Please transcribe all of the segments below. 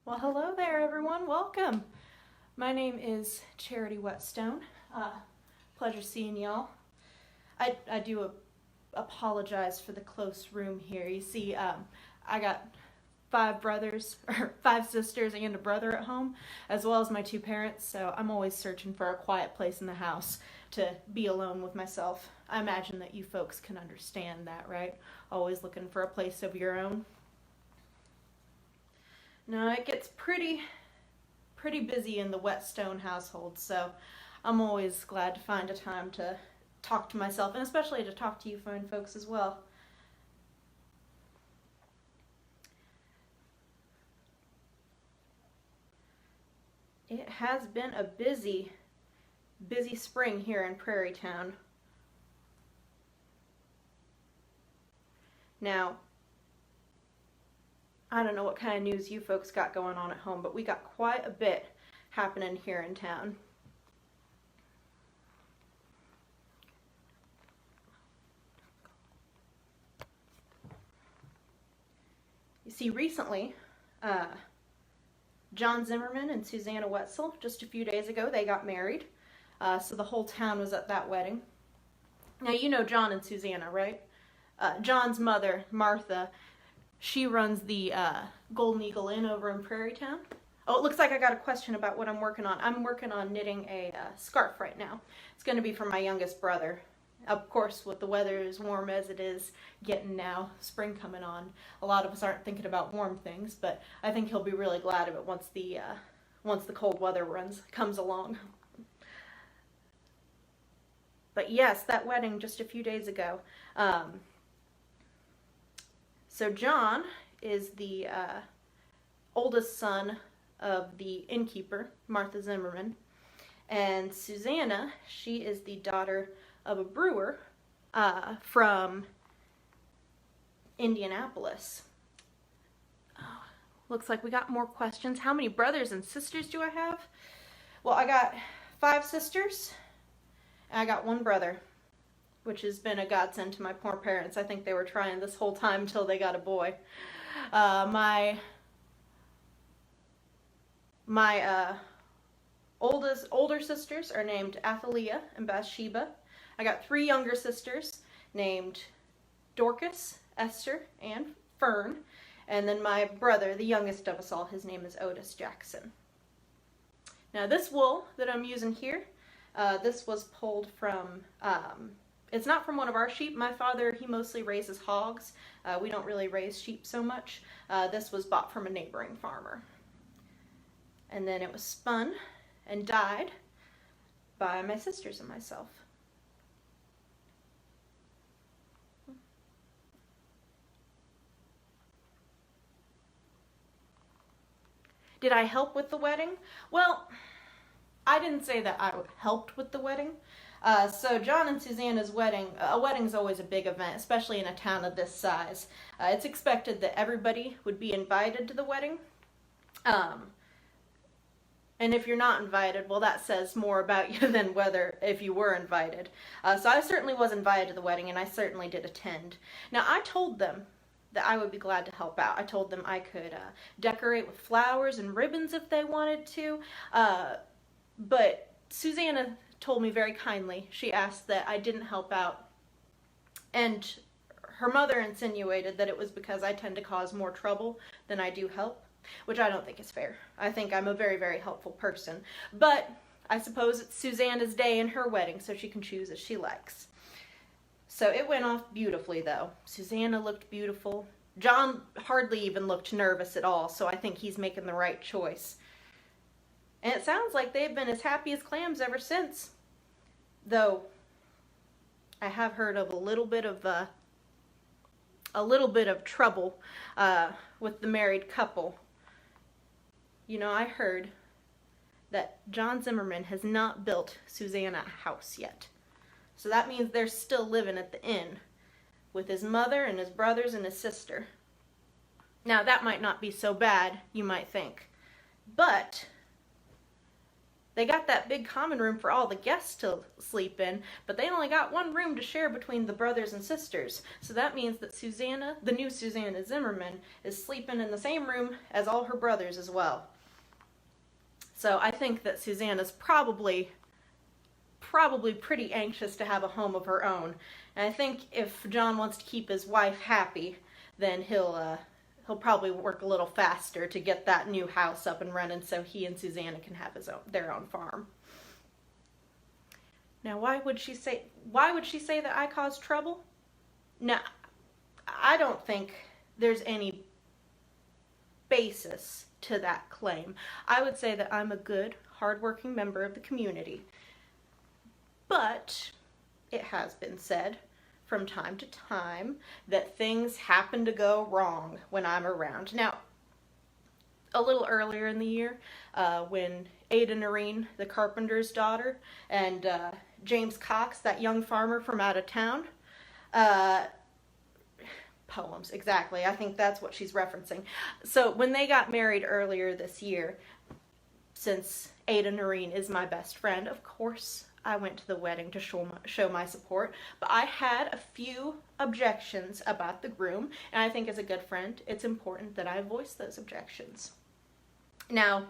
Well, hello there, everyone. Welcome. My name is Charity Whetstone. Pleasure seeing y'all. I do apologize for the close room here. You see, I got five sisters and a brother at home, as well as my two parents, so I'm always searching for a quiet place in the house to be alone with myself. I imagine that you folks can understand that, right? Always looking for a place of your own. Now, it gets pretty busy in the Whetstone household, so I'm always glad to find a time to talk to myself, and especially to talk to you fine folks as well. It has been a busy spring here in Prairie Town. Now, I don't know what kind of news you folks got going on at home, but we got quite a bit happening here in town. You see, recently, John Zimmerman and Susanna Wetzel, just a few days ago, they got married. So the whole town was at that wedding. Now, you know John and Susanna, right? John's mother, Martha, she runs the Golden Eagle Inn over in Prairie Town. Oh, it looks like I got a question about what I'm working on. I'm working on knitting a scarf right now. It's going to be for my youngest brother. Of course, with the weather as warm as it is getting now, spring coming on, a lot of us aren't thinking about warm things, but I think he'll be really glad of it once the cold weather comes along. But yes, that wedding just a few days ago. So John is the oldest son of the innkeeper, Martha Zimmerman, and Susanna, she is the daughter of a brewer from Indianapolis. Oh, looks like we got more questions. How many brothers and sisters do I have? Well, I got 5 sisters, and I got 1 brother, which has been a godsend to my poor parents. I think they were trying this whole time until they got a boy. My older sisters are named Athaliah and Bathsheba. I got 3 younger sisters named Dorcas, Esther, and Fern. And then my brother, the youngest of us all, his name is Otis Jackson. Now this wool that I'm using here, this was pulled from, it's not from one of our sheep. My father, he mostly raises hogs. We don't really raise sheep so much. This was bought from a neighboring farmer. And then it was spun and dyed by my sisters and myself. Did I help with the wedding? Well, I didn't say that I helped with the wedding. So John and Susanna's wedding, a wedding's always a big event, especially in a town of this size. It's expected that everybody would be invited to the wedding. And if you're not invited, well, that says more about you than if you were invited. So I certainly was invited to the wedding, and I certainly did attend. Now, I told them that I would be glad to help out. I told them I could decorate with flowers and ribbons if they wanted to. But Susanna told me very kindly, she asked that I didn't help out. And her mother insinuated that it was because I tend to cause more trouble than I do help, which I don't think is fair. I think I'm a very, very helpful person. But I suppose it's Susanna's day and her wedding, so she can choose as she likes. So it went off beautifully, though. Susanna looked beautiful. John hardly even looked nervous at all, so I think he's making the right choice. And it sounds like they've been as happy as clams ever since. Though, I have heard of a little bit of trouble with the married couple. You know, I heard that John Zimmerman has not built Susanna a house yet. So that means they're still living at the inn with his mother and his brothers and his sister. Now, that might not be so bad, you might think. But They got that big common room for all the guests to sleep in, but they only got one room to share between the brothers and sisters. So that means that Susanna, the new Susanna Zimmerman, is sleeping in the same room as all her brothers as well. So I think that Susanna's probably pretty anxious to have a home of her own. And I think if John wants to keep his wife happy, then he'll probably work a little faster to get that new house up and running so he and Susanna can have their own farm. Now, why would she say that I caused trouble? Now, I don't think there's any basis to that claim. I would say that I'm a good, hardworking member of the community. But it has been said from time to time that things happen to go wrong when I'm around. Now, a little earlier in the year, when Ada Noreen, the carpenter's daughter, and James Cox, that young farmer from out of town, poems, exactly, I think that's what she's referencing. So when they got married earlier this year, since Ada Noreen is my best friend, of course I went to the wedding to show my support, but I had a few objections about the groom, and I think as a good friend, it's important that I voice those objections. Now,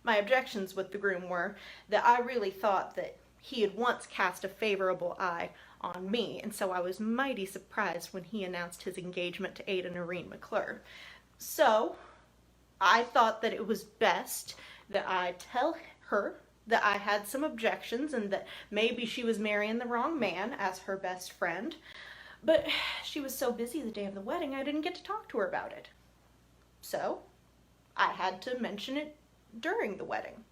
my objections with the groom were that I really thought that he had once cast a favorable eye on me, and so I was mighty surprised when he announced his engagement to Ada Noreen McClure. So, I thought that it was best that I tell her that I had some objections and that maybe she was marrying the wrong man as her best friend. But she was so busy the day of the wedding, I didn't get to talk to her about it. So, I had to mention it during the wedding.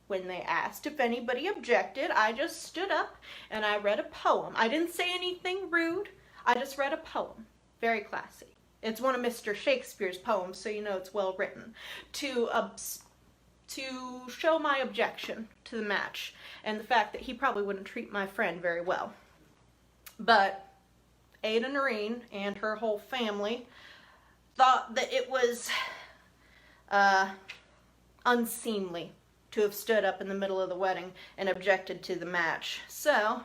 When they asked if anybody objected, I just stood up and I read a poem. I didn't say anything rude. I just read a poem. Very classy. It's one of Mr. Shakespeare's poems, so you know it's well written. To show my objection to the match and the fact that he probably wouldn't treat my friend very well. But Ada Noreen and her whole family thought that it was unseemly to have stood up in the middle of the wedding and objected to the match. So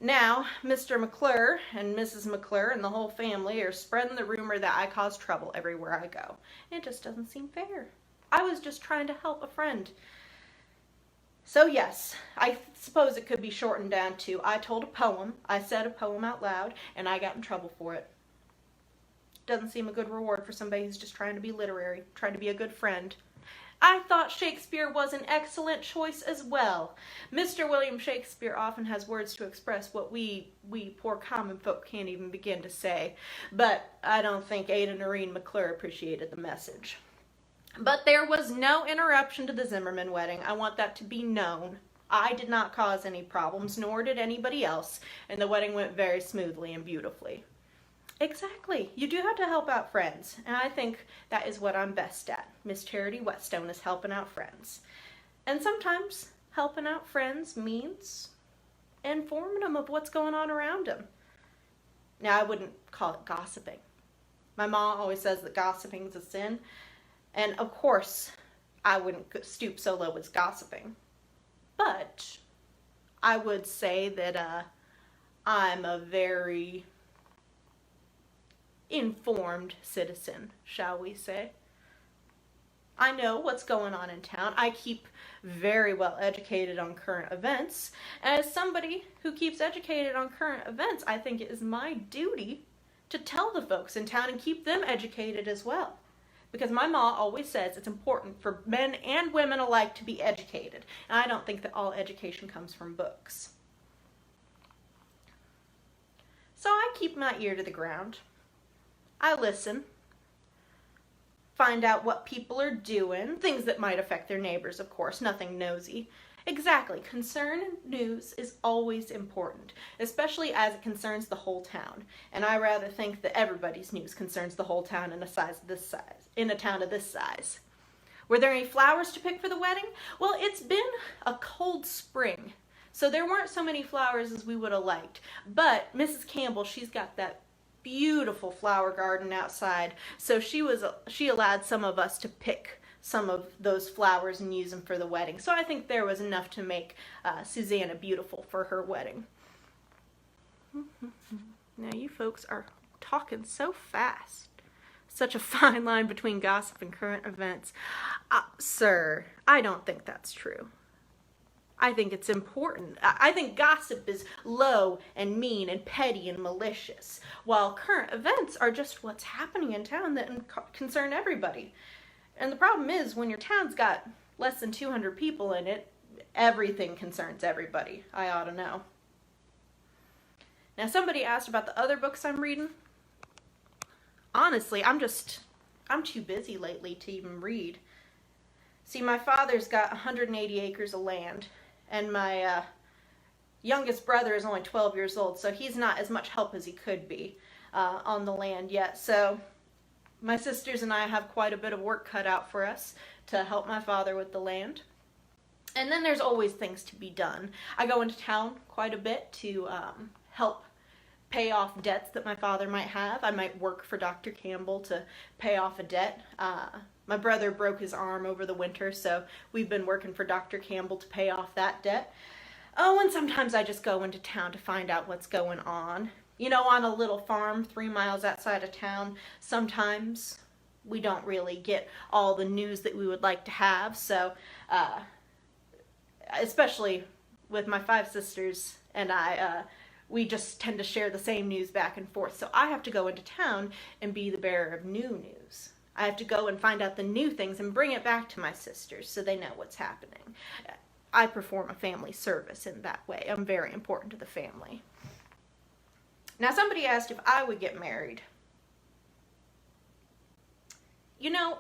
now Mr. McClure and Mrs. McClure and the whole family are spreading the rumor that I cause trouble everywhere I go. It just doesn't seem fair. I was just trying to help a friend. So yes, I suppose it could be shortened down to I told a poem, I said a poem out loud, and I got in trouble for it. Doesn't seem a good reward for somebody who's just trying to be literary, trying to be a good friend. I thought Shakespeare was an excellent choice as well. Mr. William Shakespeare often has words to express what we poor common folk can't even begin to say, but I don't think Ada Noreen McClure appreciated the message. But there was no interruption to the Zimmerman wedding. I want that to be known. I did not cause any problems, nor did anybody else, and the wedding went very smoothly and beautifully. Exactly. You do have to help out friends, and I think that is what I'm best at. Miss Charity Whetstone is helping out friends. And sometimes helping out friends means informing them of what's going on around them. Now, I wouldn't call it gossiping. My mom always says that gossiping is a sin. And of course, I wouldn't stoop so low as gossiping. But I would say that I'm a very informed citizen, shall we say. I know what's going on in town. I keep very well educated on current events. As somebody who keeps educated on current events, I think it is my duty to tell the folks in town and keep them educated as well. Because my mom always says it's important for men and women alike to be educated. And I don't think that all education comes from books. So I keep my ear to the ground. I listen. Find out what people are doing. Things that might affect their neighbors, of course. Nothing nosy. Exactly. Concern and news is always important, especially as it concerns the whole town. And I rather think that everybody's news concerns the whole town in a town of this size. Were there any flowers to pick for the wedding? Well, it's been a cold spring, so there weren't so many flowers as we would have liked. But Mrs. Campbell, she's got that beautiful flower garden outside, so she allowed some of us to pick some of those flowers and use them for the wedding. So I think there was enough to make Susanna beautiful for her wedding. Now you folks are talking so fast. Such a fine line between gossip and current events. Sir, I don't think that's true. I think it's important. I think gossip is low and mean and petty and malicious, while current events are just what's happening in town that concern everybody. And the problem is, when your town's got less than 200 people in it, everything concerns everybody. I ought to know. Now, somebody asked about the other books I'm reading. Honestly, I'm too busy lately to even read. See, my father's got 180 acres of land, and my youngest brother is only 12 years old, so he's not as much help as he could be on the land yet. So my sisters and I have quite a bit of work cut out for us to help my father with the land. And then there's always things to be done. I go into town quite a bit to help pay off debts that my father might have. I might work for Dr. Campbell to pay off a debt. My brother broke his arm over the winter, so we've been working for Dr. Campbell to pay off that debt. Oh, and sometimes I just go into town to find out what's going on. You know, on a little farm 3 miles outside of town, sometimes we don't really get all the news that we would like to have. So, especially with my 5 sisters and I, we just tend to share the same news back and forth. So I have to go into town and be the bearer of new news. I have to go and find out the new things and bring it back to my sisters so they know what's happening. I perform a family service in that way. I'm very important to the family. Now, somebody asked if I would get married. You know,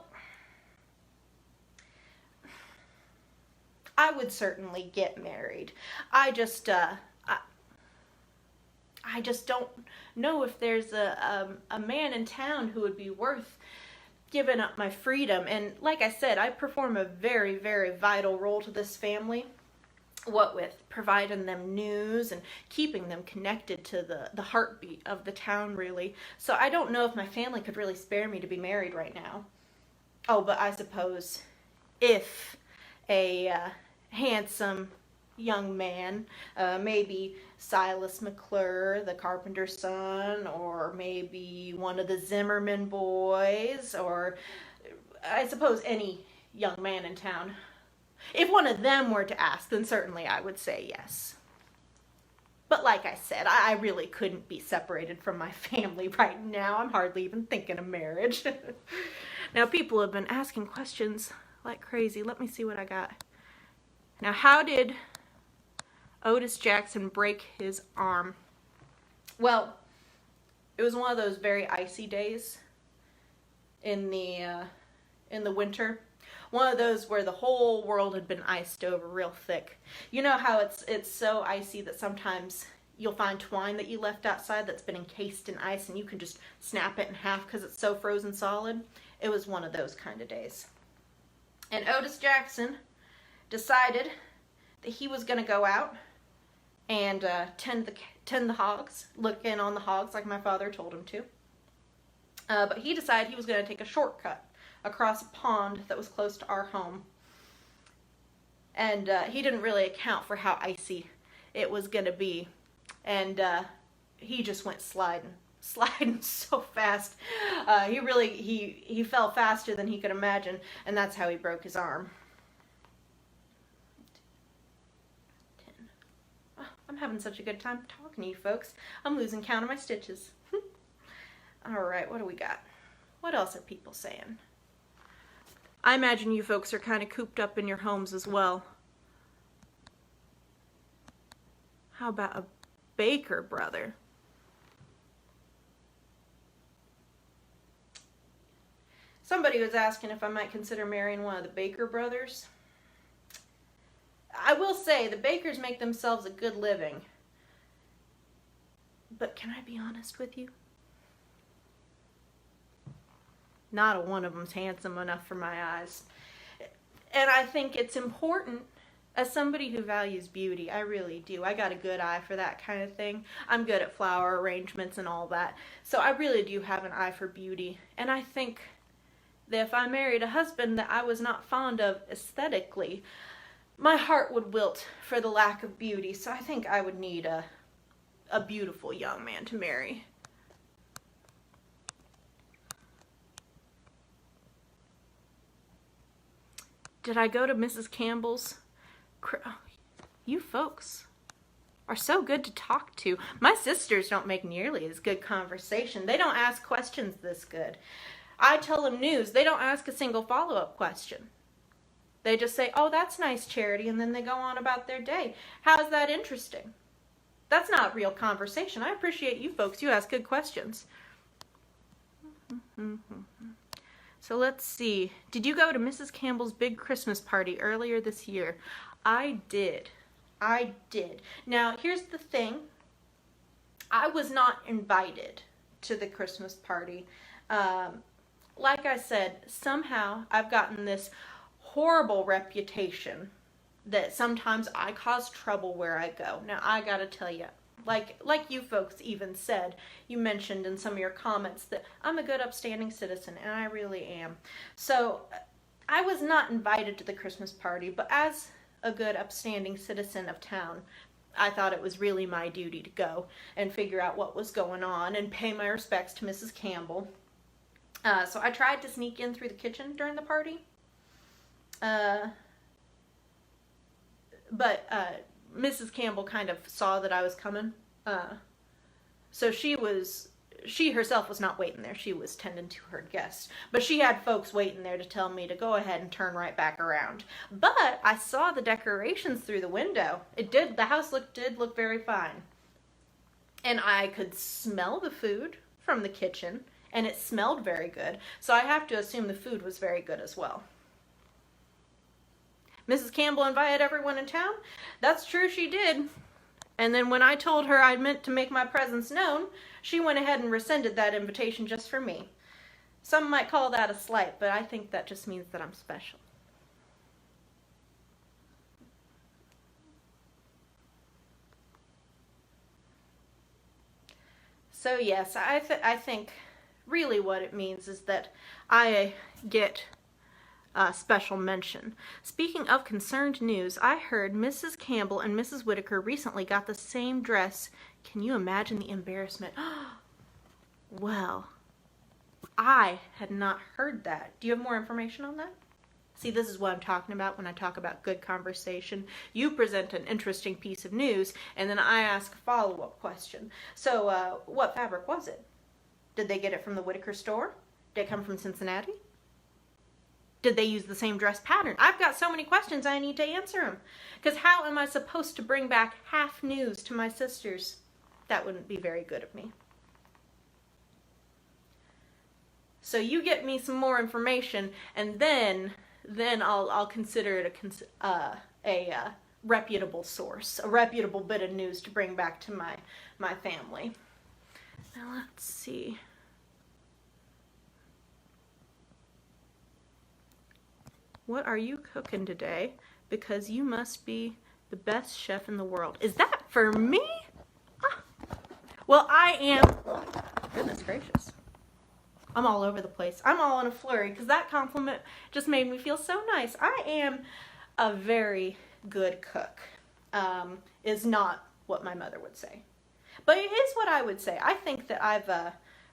I would certainly get married. I just don't know if there's a man in town who would be worth giving up my freedom. And like I said, I perform a very, very vital role to this family. What with providing them news and keeping them connected to the heartbeat of the town, really. So I don't know if my family could really spare me to be married right now. Oh, but I suppose if a handsome young man, maybe Silas McClure, the carpenter's son, or maybe one of the Zimmerman boys, or I suppose any young man in town. If one of them were to ask, then certainly I would say yes. But like I said, I really couldn't be separated from my family right now. I'm hardly even thinking of marriage. Now, people have been asking questions like crazy. Let me see what I got. Now, how did Otis Jackson break his arm? Well, it was one of those very icy days in the winter. One of those where the whole world had been iced over real thick. You know how it's so icy that sometimes you'll find twine that you left outside that's been encased in ice and you can just snap it in half because it's so frozen solid? It was one of those kind of days. And Otis Jackson decided that he was going to go out and tend the hogs, look in on the hogs like my father told him to. But he decided he was going to take a shortcut across a pond that was close to our home. And he didn't really account for how icy it was going to be. And he just went sliding so fast. He fell faster than he could imagine, and that's how he broke his arm. Oh, I'm having such a good time talking to you folks. I'm losing count of my stitches. Alright, what do we got? What else are people saying? I imagine you folks are kind of cooped up in your homes as well. How about a Baker brother? Somebody was asking if I might consider marrying one of the Baker brothers. I will say, the Bakers make themselves a good living. But can I be honest with you? Not a one of them's handsome enough for my eyes. And I think it's important, as somebody who values beauty, I really do. I got a good eye for that kind of thing. I'm good at flower arrangements and all that. So I really do have an eye for beauty. And I think that if I married a husband that I was not fond of aesthetically, my heart would wilt for the lack of beauty. So I think I would need a beautiful young man to marry. Did I go to Mrs. Campbell's? You folks are so good to talk to. My sisters don't make nearly as good conversation. They don't ask questions this good. I tell them news. They don't ask a single follow-up question. They just say, oh, that's nice, Charity, and then they go on about their day. How's that interesting? That's not real conversation. I appreciate you folks. You ask good questions. So let's see. Did you go to Mrs. Campbell's big Christmas party earlier this year? I did. I did. Now, here's the thing. I was not invited to the Christmas party. Like I said, somehow I've gotten this horrible reputation that sometimes I cause trouble where I go. Now, I gotta tell you, like you folks even said, you mentioned in some of your comments that I'm a good upstanding citizen, and I really am. So, I was not invited to the Christmas party, but as a good upstanding citizen of town, I thought it was really my duty to go and figure out what was going on and pay my respects to Mrs. Campbell. So I tried to sneak in through the kitchen during the party. But Mrs. Campbell kind of saw that I was coming. So she herself was not waiting there. She was tending to her guests. But she had folks waiting there to tell me to go ahead and turn right back around. But I saw the decorations through the window. The house did look very fine. And I could smell the food from the kitchen. And it smelled very good. So I have to assume the food was very good as well. Mrs. Campbell invited everyone in town? That's true, she did. And then when I told her I meant to make my presence known, she went ahead and rescinded that invitation just for me. Some might call that a slight, but I think that just means that I'm special. So yes, I think really what it means is that I get special mention. Speaking of concerned news, I heard Mrs. Campbell and Mrs. Whitaker recently got the same dress. Can you imagine the embarrassment? Well, I had not heard that. Do you have more information on that? See, this is what I'm talking about when I talk about good conversation. You present an interesting piece of news, and then I ask a follow-up question. So, what fabric was it? Did they get it from the Whitaker store? Did it come from Cincinnati? Did they use the same dress pattern? I've got so many questions I need to answer them. Because how am I supposed to bring back half news to my sisters? That wouldn't be very good of me. So you get me some more information, and then I'll consider it a reputable source, a reputable bit of news to bring back to my family. Now let's see. What are you cooking today? Because you must be the best chef in the world. Is that for me? Ah. Well, I am. Goodness gracious. I'm all over the place. I'm all in a flurry because that compliment just made me feel so nice. I am a very good cook. Is not what my mother would say. But it is what I would say. I think that I've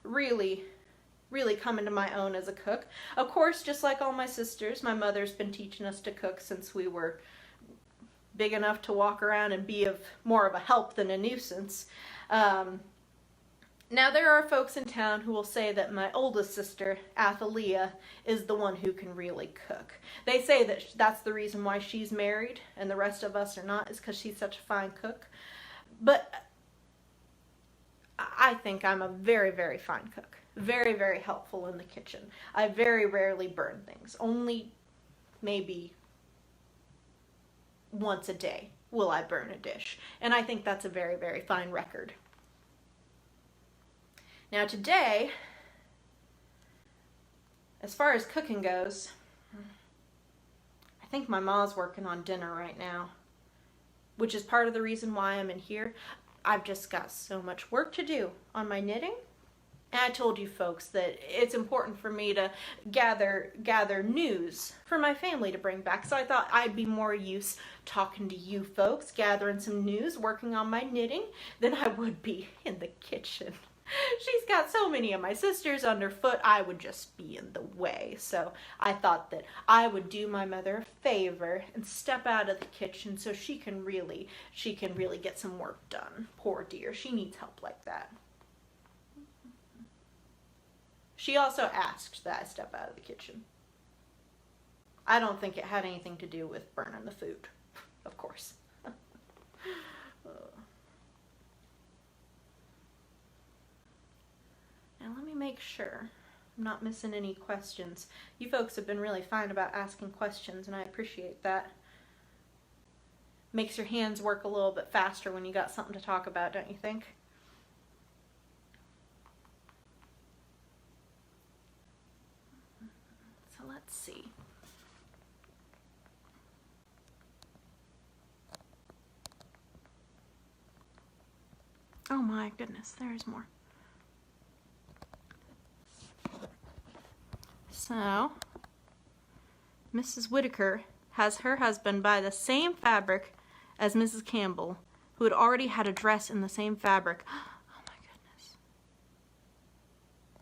really come into my own as a cook. Of course, just like all my sisters, my mother's been teaching us to cook since we were big enough to walk around and be more of a help than a nuisance. Now, there are folks in town who will say that my oldest sister, Athalia, is the one who can really cook. They say that that's the reason why she's married and the rest of us are not, is because she's such a fine cook. But I think I'm a very, very fine cook. Very, very helpful in the kitchen. I very rarely burn things. Only maybe once a day will I burn a dish. And I think that's a very, very fine record. Now today, as far as cooking goes, I think my mom's working on dinner right now, which is part of the reason why I'm in here. I've just got so much work to do on my knitting And I told you folks that it's important for me to gather news for my family to bring back. So I thought I'd be more use talking to you folks, gathering some news, working on my knitting, than I would be in the kitchen. She's got so many of my sisters underfoot, I would just be in the way. So I thought that I would do my mother a favor and step out of the kitchen so she can really get some work done. Poor dear, she needs help like that. She also asked that I step out of the kitchen. I don't think it had anything to do with burning the food, of course. Now let me make sure I'm not missing any questions. You folks have been really fine about asking questions, and I appreciate that. Makes your hands work a little bit faster when you got something to talk about, don't you think? So let's see. Oh my goodness, there's more. So, Mrs. Whitaker has her husband buy the same fabric as Mrs. Campbell, who had already had a dress in the same fabric. Oh my goodness.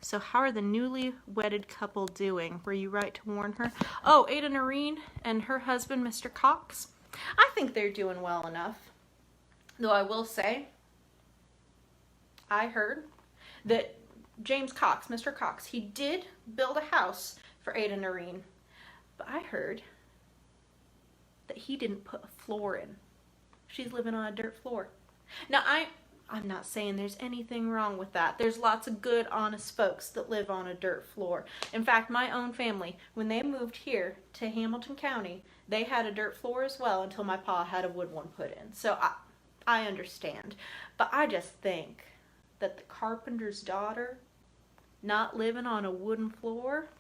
So how are the newly wedded couple doing? Were you right to warn her? Oh, Ada Noreen and her husband, Mr. Cox. I think they're doing well enough. Though I will say, I heard that James Cox, Mr. Cox, he did build a house for Ada Noreen. But I heard that he didn't put a floor in. She's living on a dirt floor. Now, I'm not saying there's anything wrong with that. There's lots of good, honest folks that live on a dirt floor. In fact, my own family, when they moved here to Hamilton County, they had a dirt floor as well until my pa had a wood one put in. So I understand. But I just think that the carpenter's daughter not living on a wooden floor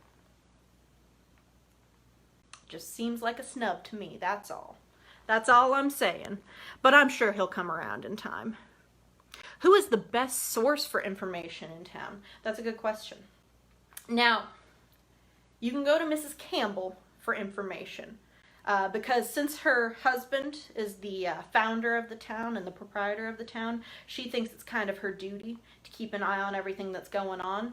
just seems like a snub to me, that's all. That's all I'm saying. But I'm sure he'll come around in time. Who is the best source for information in town? That's a good question. Now, you can go to Mrs. Campbell for information. Because since her husband is the founder of the town and the proprietor of the town, she thinks it's kind of her duty to keep an eye on everything that's going on.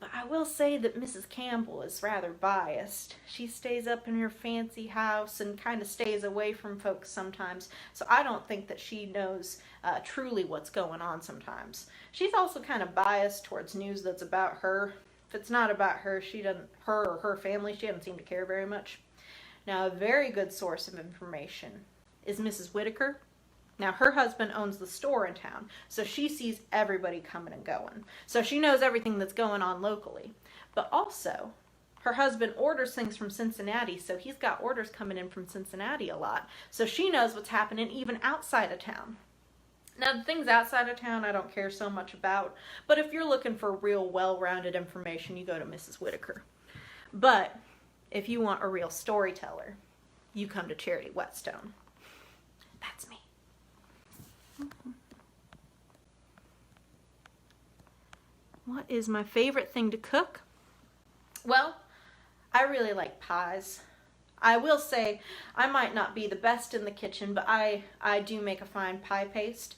But I will say that Mrs. Campbell is rather biased. She stays up in her fancy house and kind of stays away from folks sometimes. So I don't think that she knows truly what's going on sometimes. She's also kind of biased towards news that's about her. If it's not about her, her or her family, she doesn't seem to care very much. Now, a very good source of information is Mrs. Whitaker. Now, her husband owns the store in town, so she sees everybody coming and going. So she knows everything that's going on locally. But also, her husband orders things from Cincinnati, so he's got orders coming in from Cincinnati a lot. So she knows what's happening even outside of town. Now, the things outside of town I don't care so much about, but if you're looking for real well-rounded information, you go to Mrs. Whitaker. But if you want a real storyteller, you come to Charity Whetstone. That's me. What is my favorite thing to cook? Well, I really like pies. I will say I might not be the best in the kitchen, but I do make a fine pie paste.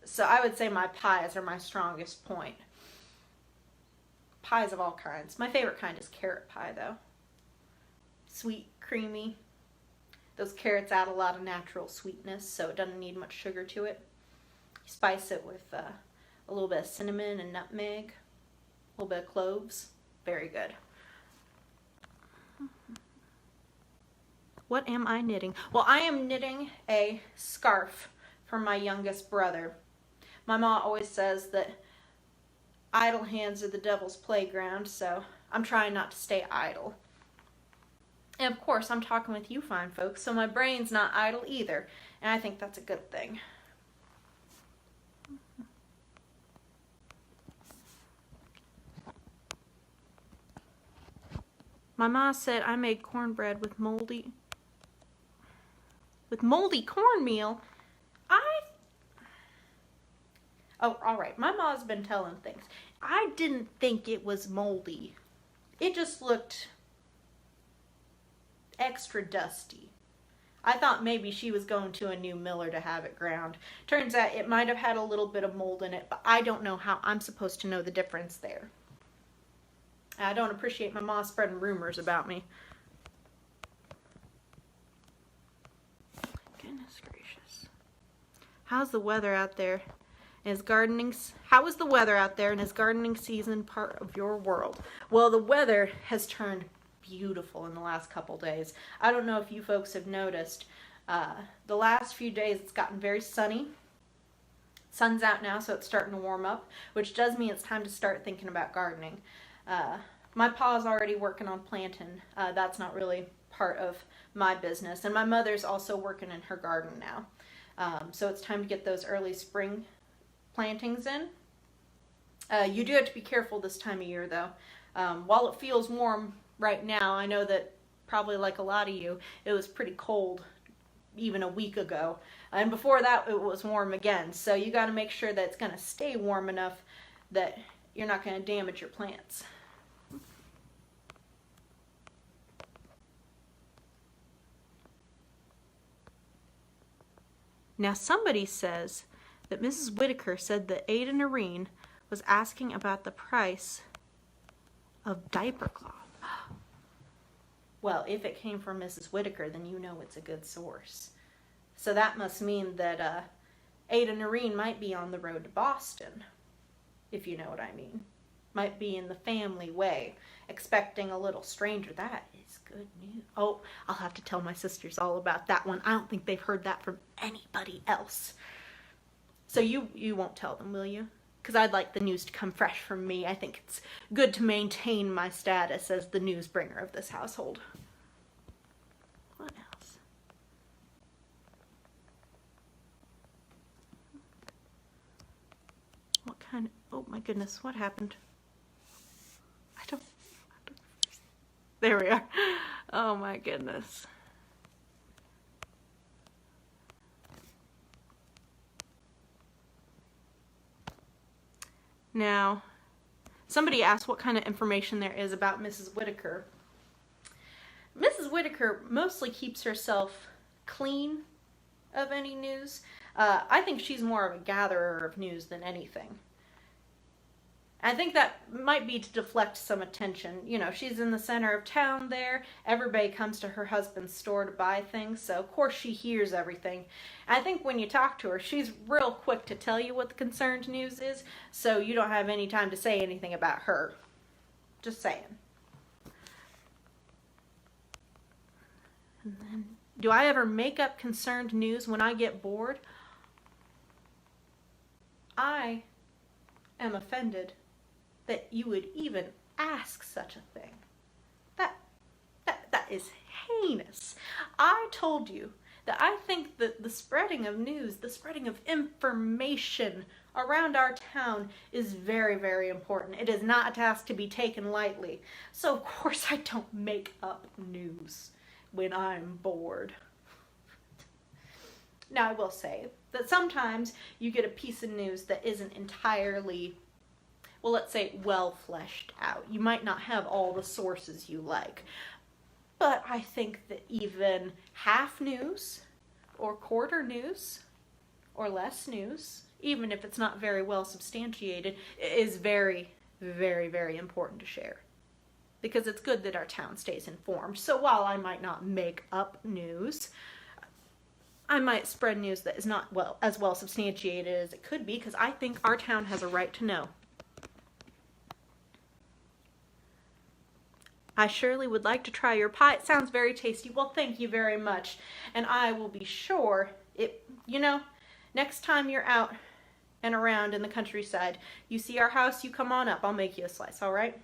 So I would say my pies are my strongest point. Pies of all kinds. My favorite kind is carrot pie, though. Sweet, creamy. Those carrots add a lot of natural sweetness, so it doesn't need much sugar to it. You spice it with a little bit of cinnamon and nutmeg, a little bit of cloves. Very good. What am I knitting? Well, I am knitting a scarf for my youngest brother. My mom always says that idle hands are the devil's playground, so I'm trying not to stay idle. And of course, I'm talking with you fine folks, so my brain's not idle either, and I think that's a good thing. My ma said I made cornbread with moldy cornmeal. Oh, all right. My mom's been telling things. I didn't think it was moldy. It just looked extra dusty. I thought maybe she was going to a new miller to have it ground. Turns out it might have had a little bit of mold in it, but I don't know how I'm supposed to know the difference there. I don't appreciate my mom spreading rumors about me. Goodness gracious. How's the weather out there? How is the weather out there, and is gardening season part of your world? Well, the weather has turned beautiful in the last couple days. I don't know if you folks have noticed. The last few days it's gotten very sunny. Sun's out now, so it's starting to warm up, which does mean it's time to start thinking about gardening. My pa's already working on planting. That's not really part of my business. And my mother's also working in her garden now. So it's time to get those early spring plantings in. You do have to be careful this time of year, though. While it feels warm right now, I know that probably like a lot of you, it was pretty cold even a week ago. And before that, it was warm again. So you got to make sure that it's going to stay warm enough that you're not going to damage your plants. Now somebody says that Mrs. Whitaker said that Ada Noreen was asking about the price of diaper cloth. Well, if it came from Mrs. Whitaker, then you know it's a good source. So that must mean that Ada Noreen might be on the road to Boston, if you know what I mean. Might be in the family way, expecting a little stranger. That is good news. Oh, I'll have to tell my sisters all about that one. I don't think they've heard that from anybody else. So you won't tell them, will you? Because I'd like the news to come fresh from me. I think it's good to maintain my status as the news bringer of this household. What else? What kind of... Oh my goodness, what happened? I don't... There we are. Oh my goodness. Now, somebody asked what kind of information there is about Mrs. Whitaker. Mrs. Whitaker mostly keeps herself clean of any news. I think she's more of a gatherer of news than anything. I think that might be to deflect some attention. You know, she's in the center of town there. Everybody comes to her husband's store to buy things, so of course she hears everything. I think when you talk to her, she's real quick to tell you what the concerned news is, so you don't have any time to say anything about her. Just saying. And then, do I ever make up concerned news when I get bored? I am offended that you would even ask such a thing. That is heinous. I told you that I think that the spreading of news, the spreading of information around our town is very, very important. It is not a task to be taken lightly. So of course I don't make up news when I'm bored. Now I will say that sometimes you get a piece of news that isn't entirely, well, let's say, well fleshed out. You might not have all the sources you like. But I think that even half news, or quarter news, or less news, even if it's not very well substantiated, is very, very, very important to share. Because it's good that our town stays informed. So while I might not make up news, I might spread news that is not as well substantiated as it could be, because I think our town has a right to know. I surely would like to try your pie. It sounds very tasty. Well, thank you very much. And I will be sure, next time you're out and around in the countryside, you see our house, you come on up. I'll make you a slice, all right?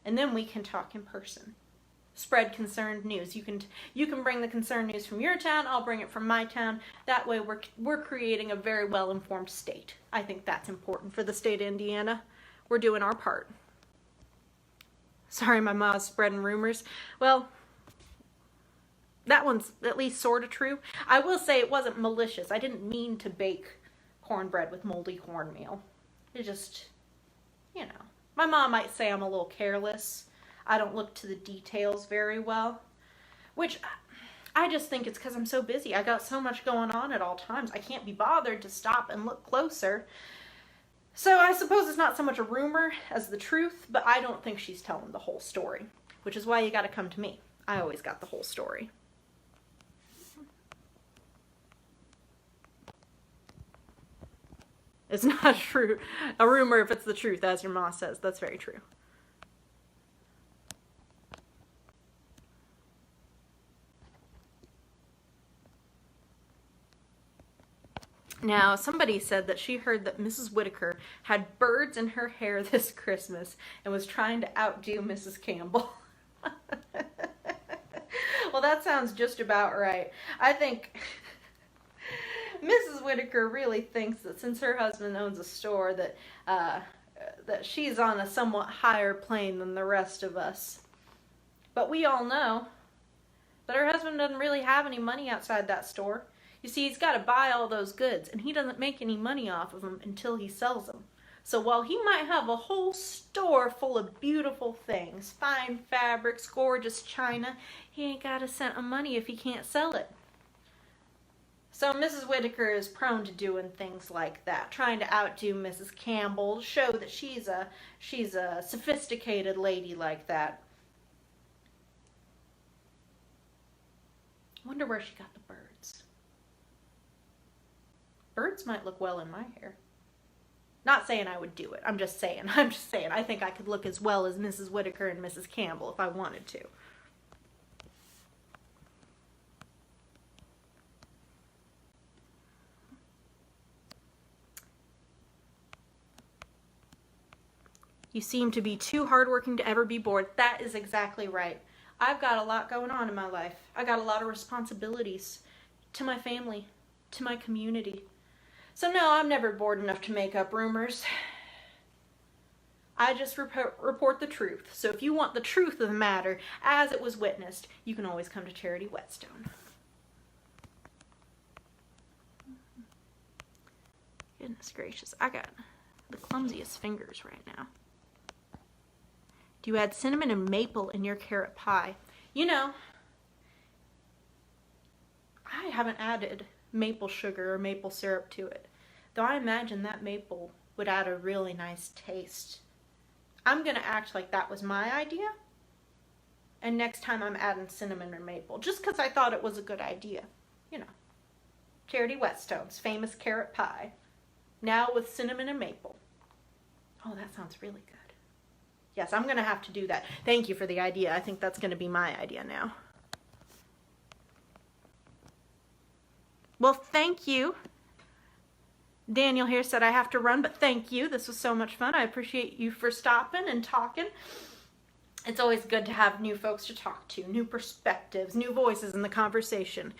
And then we can talk in person. Spread concerned news. You can bring the concerned news from your town. I'll bring it from my town. That way we're creating a very well-informed state. I think that's important for the state of Indiana. We're doing our part. Sorry, my mom's spreading rumors. Well, that one's at least sort of true. I will say it wasn't malicious. I didn't mean to bake cornbread with moldy cornmeal. It just, you know. My mom might say I'm a little careless. I don't look to the details very well, which I just think it's because I'm so busy. I got so much going on at all times. I can't be bothered to stop and look closer. So I suppose it's not so much a rumor as the truth, but I don't think she's telling the whole story, which is why you got to come to me. I always got the whole story. It's not true. A rumor if it's the truth, as your ma says. That's very true. Now, somebody said that she heard that Mrs. Whitaker had birds in her hair this Christmas and was trying to outdo Mrs. Campbell. Well, that sounds just about right. I think Mrs. Whitaker really thinks that since her husband owns a store that she's on a somewhat higher plane than the rest of us. But we all know that her husband doesn't really have any money outside that store. You see, he's got to buy all those goods, and he doesn't make any money off of them until he sells them. So while he might have a whole store full of beautiful things, fine fabrics, gorgeous china, he ain't got a cent of money if he can't sell it. So Mrs. Whitaker is prone to doing things like that, trying to outdo Mrs. Campbell, to show that she's a sophisticated lady like that. I wonder where she got the birds. Birds might look well in my hair. Not saying I would do it. I'm just saying. I think I could look as well as Mrs. Whitaker and Mrs. Campbell if I wanted to. You seem to be too hardworking to ever be bored. That is exactly right. I've got a lot going on in my life. I got a lot of responsibilities to my family, to my community. So no, I'm never bored enough to make up rumors. I just report the truth. So if you want the truth of the matter as it was witnessed, you can always come to Charity Whetstone. Goodness gracious, I got the clumsiest fingers right now. Do you add cinnamon and maple in your carrot pie? You know, I haven't added maple sugar or maple syrup to it, though I imagine that maple would add a really nice taste. I'm going to act like that was my idea, and next time I'm adding cinnamon or maple, just because I thought it was a good idea. You know, Charity Whetstone's famous carrot pie, now with cinnamon and maple. Oh, that sounds really good. Yes, I'm going to have to do that. Thank you for the idea. I think that's going to be my idea now. Well, thank you. Daniel here said I have to run, but thank you. This was so much fun. I appreciate you for stopping and talking. It's always good to have new folks to talk to, new perspectives, new voices in the conversation.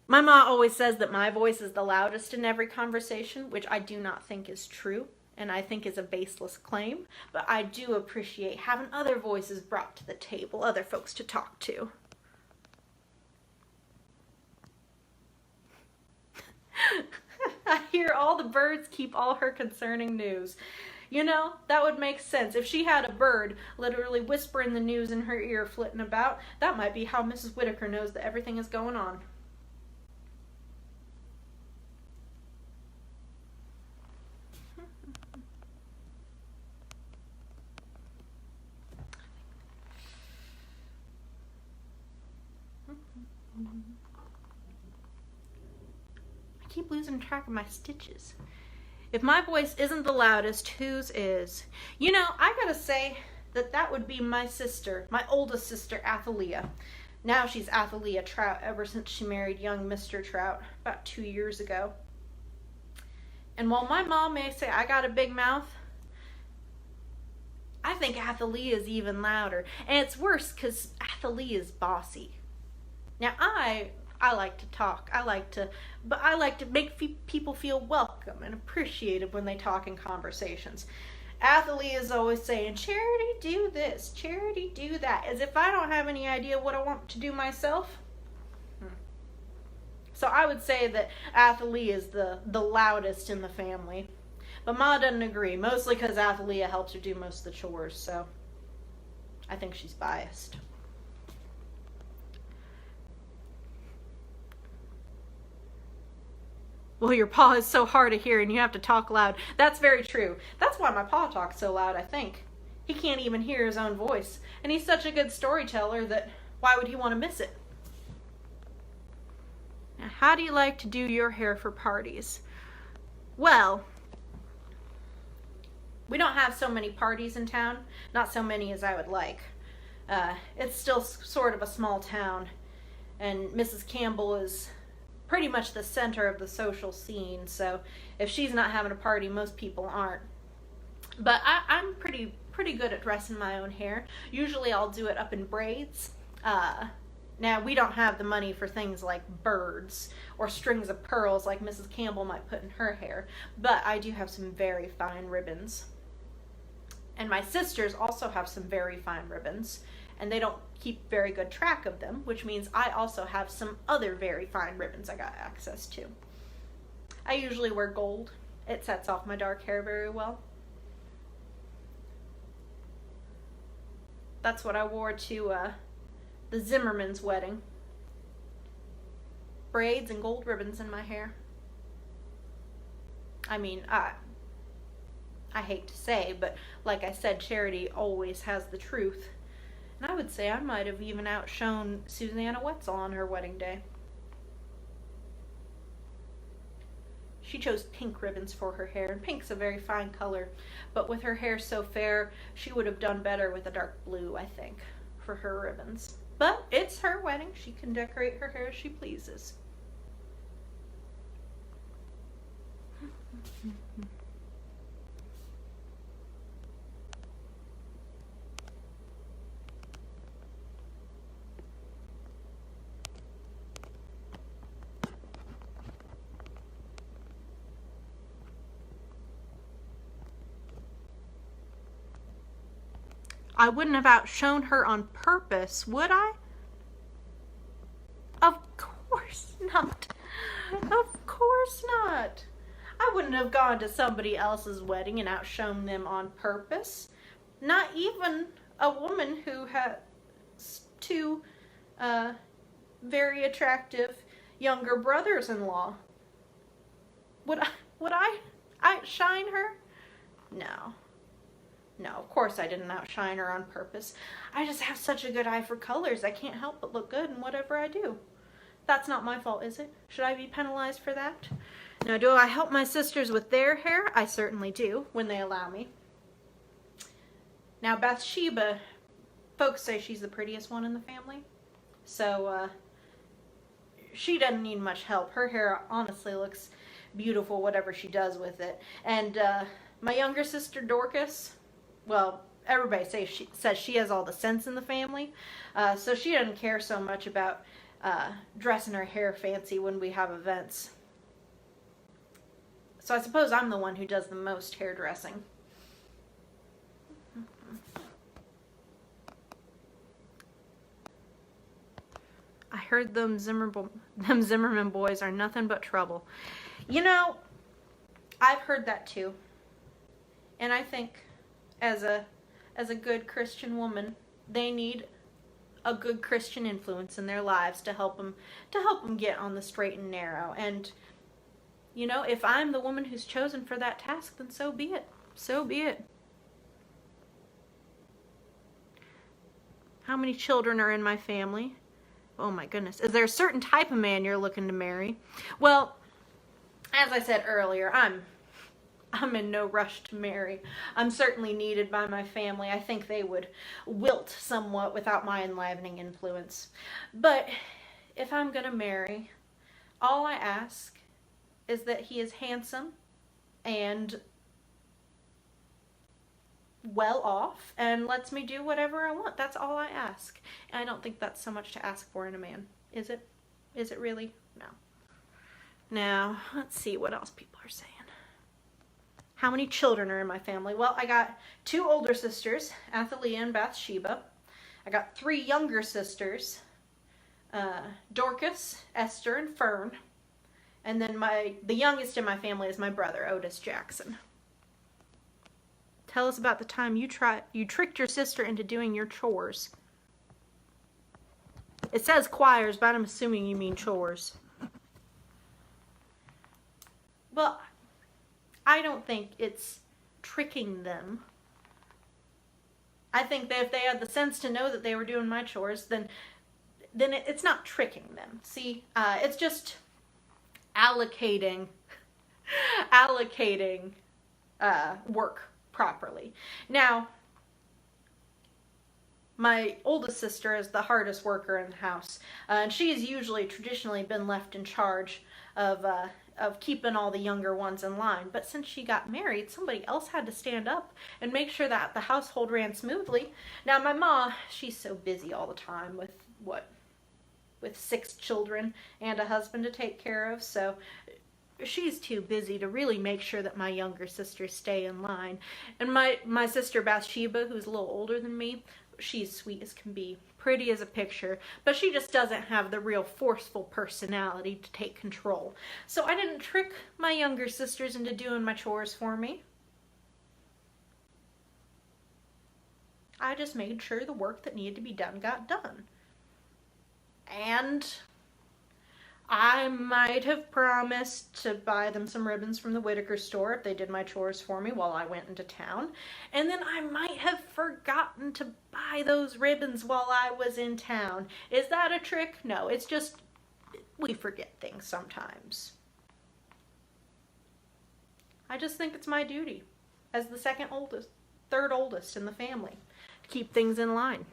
My mom always says that my voice is the loudest in every conversation, which I do not think is true, and I think is a baseless claim, but I do appreciate having other voices brought to the table, other folks to talk to. I hear all the birds keep all her concerning news. You know, that would make sense. If she had a bird literally whispering the news in her ear flitting about, that might be how Mrs. Whitaker knows that everything is going on. I keep losing track of my stitches. If my voice isn't the loudest, whose is? You know, I gotta say that would be my sister, my oldest sister, Athalia. Now she's Athalia Trout ever since she married young Mr. Trout about 2 years ago. And while my mom may say I got a big mouth, I think Athalia is even louder. And it's worse because Athalia is bossy. Now I like to talk. I like to make people feel welcome and appreciated when they talk in conversations. Athalia is always saying, Charity, do this, Charity, do that, as if I don't have any idea what I want to do myself. So I would say that Athalia is the loudest in the family. But Ma doesn't agree, mostly because Athalia helps her do most of the chores, so I think she's biased. Well, your pa is so hard to hear and you have to talk loud. That's very true. That's why my pa talks so loud, I think. He can't even hear his own voice. And he's such a good storyteller that why would he want to miss it? Now, how do you like to do your hair for parties? Well, we don't have so many parties in town. Not so many as I would like. It's still sort of a small town. And Mrs. Campbell is pretty much the center of the social scene, so if she's not having a party, most people aren't. But I'm pretty good at dressing my own hair. Usually I'll do it up in braids. Now, we don't have the money for things like birds or strings of pearls like Mrs. Campbell might put in her hair, but I do have some very fine ribbons. And my sisters also have some very fine ribbons, and they don't keep very good track of them, which means I also have some other very fine ribbons I got access to. I usually wear gold. It sets off my dark hair very well. That's what I wore to the Zimmerman's wedding. Braids and gold ribbons in my hair. I mean, I hate to say, but like I said, charity always has the truth. And I would say I might have even outshone Susanna Whetstone on her wedding day. She chose pink ribbons for her hair, and pink's a very fine color, but with her hair so fair, she would have done better with a dark blue, I think, for her ribbons. But it's her wedding. She can decorate her hair as she pleases. I wouldn't have outshone her on purpose, would I? Of course not. Of course not. I wouldn't have gone to somebody else's wedding and outshone them on purpose. Not even a woman who has two very attractive younger brothers-in-law. Would I outshine her? No. No, of course I didn't outshine her on purpose. I just have such a good eye for colors. I can't help but look good in whatever I do. That's not my fault, is it? Should I be penalized for that? Now, do I help my sisters with their hair? I certainly do, when they allow me. Now, Bathsheba, folks say she's the prettiest one in the family. So, she doesn't need much help. Her hair honestly looks beautiful, whatever she does with it. And my younger sister, Dorcas, well, everybody says she has all the sense in the family, so she doesn't care so much about dressing her hair fancy when we have events. So I suppose I'm the one who does the most hairdressing. I heard them Zimmerman boys are nothing but trouble. You know, I've heard that too. And I think as a good Christian woman, they need a good Christian influence in their lives to help them get on the straight and narrow. And you know, if I'm the woman who's chosen for that task, then so be it. So be it. How many children are in my family? Oh my goodness. Is there a certain type of man you're looking to marry? Well, as I said earlier, I'm in no rush to marry. I'm certainly needed by my family. I think they would wilt somewhat without my enlivening influence. But if I'm going to marry, all I ask is that he is handsome and well off and lets me do whatever I want. That's all I ask. And I don't think that's so much to ask for in a man. Is it? Is it really? No. Now, let's see what else people are saying. How many children are in my family? Well, I got 2 older sisters, Athalia and Bathsheba. I got 3 younger sisters, Dorcas, Esther, and Fern. And then the youngest in my family is my brother, Otis Jackson. Tell us about the time you tricked your sister into doing your chores. It says choirs, but I'm assuming you mean chores. Well, I don't think it's tricking them. I think that if they had the sense to know that they were doing my chores, then it's not tricking them. See, it's just allocating work properly. Now, my oldest sister is the hardest worker in the house, and she's usually traditionally been left in charge of keeping all the younger ones in line. But since she got married, somebody else had to stand up and make sure that the household ran smoothly. Now, my mom, she's so busy all the time with 6 children and a husband to take care of, so she's too busy to really make sure that my younger sisters stay in line. And my sister Bathsheba, who's a little older than me, she's sweet as can be, pretty as a picture, but she just doesn't have the real forceful personality to take control. So I didn't trick my younger sisters into doing my chores for me. I just made sure the work that needed to be done got done. And I might have promised to buy them some ribbons from the Whitaker store if they did my chores for me while I went into town. And then I might have forgotten to buy those ribbons while I was in town. Is that a trick? No, it's just we forget things sometimes. I just think it's my duty as the third oldest in the family to keep things in line.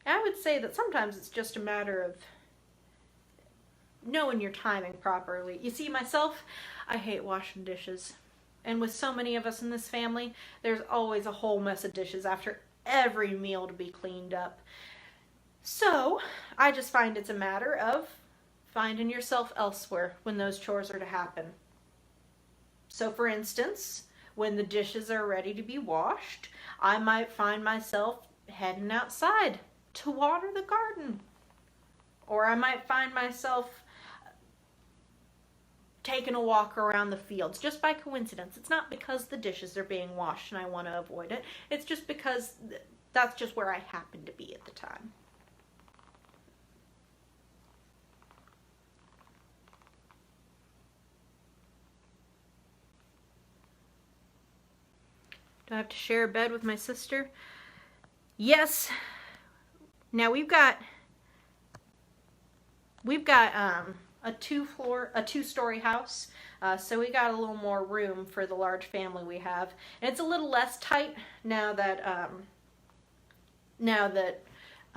I would say that sometimes it's just a matter of knowing your timing properly. You see, myself, I hate washing dishes. And with so many of us in this family, there's always a whole mess of dishes after every meal to be cleaned up. So, I just find it's a matter of finding yourself elsewhere when those chores are to happen. So, for instance, when the dishes are ready to be washed, I might find myself heading outside to water the garden. Or I might find myself taking a walk around the fields just by coincidence. It's not because the dishes are being washed and I want to avoid it. It's just because that's just where I happen to be at the time. Do I have to share a bed with my sister? Yes. Now we've got a 2-story house, so we got a little more room for the large family we have, and it's a little less tight now that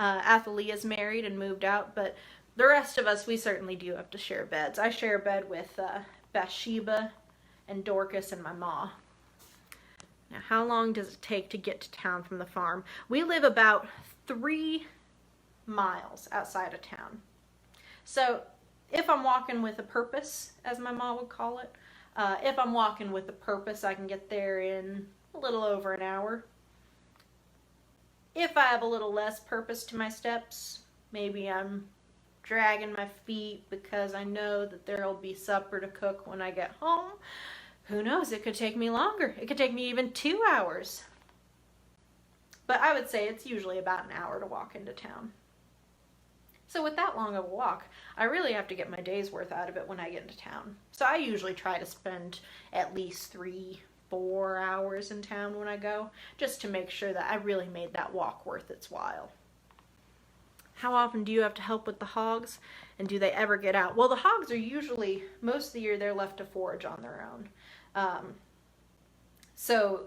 Athalia's married and moved out. But the rest of us, we certainly do have to share beds. I share a bed with Bathsheba and Dorcas and my ma. Now, how long does it take to get to town from the farm? We live about 3 miles outside of town. So if I'm walking with a purpose, as my mom would call it, if I'm walking with a purpose, I can get there in a little over an hour. If I have a little less purpose to my steps, maybe I'm dragging my feet because I know that there'll be supper to cook when I get home. Who knows, it could take me longer. It could take me even 2 hours. But I would say it's usually about an hour to walk into town. So with that long of a walk, I really have to get my day's worth out of it when I get into town. So I usually try to spend at least 3-4 hours in town when I go, just to make sure that I really made that walk worth its while. How often do you have to help with the hogs, and do they ever get out? Well, the hogs are usually, most of the year, they're left to forage on their own. So